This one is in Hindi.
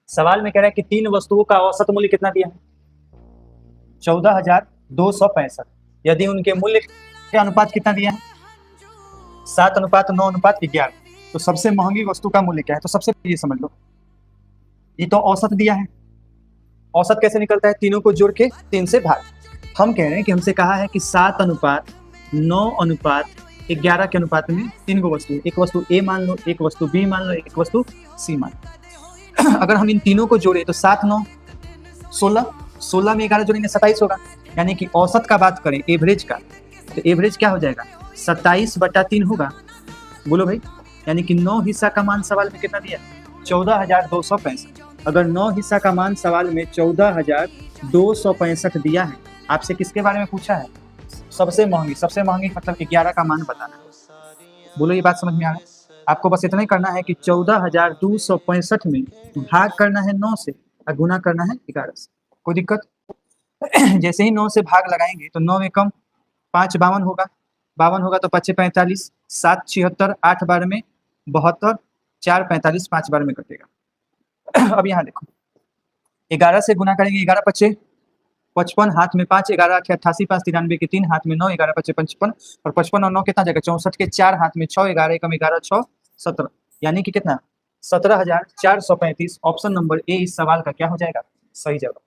सवाल में कह रहा है कि 3 वस्तुओं का औसत मूल्य कितना दिया है? 14,265। यदि उनके मूल्य के अनुपात कितना दिया है? 7:9:11। तो सबसे महंगी वस्तु का मूल्य क्या है? तो सबसे ये समझ लो, ये तो औसत दिया है। औसत कैसे निकलता है? तीनों को जोड़ के 3 से भाग। हम कह रहे हैं कि हमसे कहा है कि 7:9:11 के अनुपात में 3 गो वस्तु, एक वस्तु ए मान लो, एक वस्तु बी मान लो, एक वस्तु सी मान लो। अगर हम इन तीनों को जोड़े तो 7 9 16, 16 में 11 जोड़ेंगे 27 होगा। यानी कि औसत का बात करें, एवरेज का, तो एवरेज क्या हो जाएगा? 27/3 होगा। बोलो भाई, यानी कि 9 हिस्सा का मान सवाल में कितना दिया? 14,265। अगर 9 हिस्सा का मान सवाल में 14,265 दिया है, आपसे किसके बारे में पूछा है? सबसे महंगी। सबसे महंगी मतलब 11 का मान बताना। बोलो, ये बात समझ में आ रहा है? आपको बस इतना ही करना है कि 14,265 में भाग करना है 9 से और गुना करना है 11 से। कोई दिक्कत? जैसे ही 9 से भाग लगाएंगे तो 9 में कम 5 52 होगा, 52 होगा तो 5 45, 7 76, 8 12 में 72, 4 45, 5 12 में कटेगा। अब यहाँ देखो, 11 से गुना करेंगे, 11 5 55, हाथ में 5, 11 8 88, 5 93 के 3, हाथ में 9, 11 5 55, और 55 और 9 कितना जाएगा? 64 के 4, हाथ में 6, 11 एकम 11 6 17, यानी कि कितना? 17,435। ऑप्शन नंबर ए इस सवाल का क्या हो जाएगा? सही जवाब।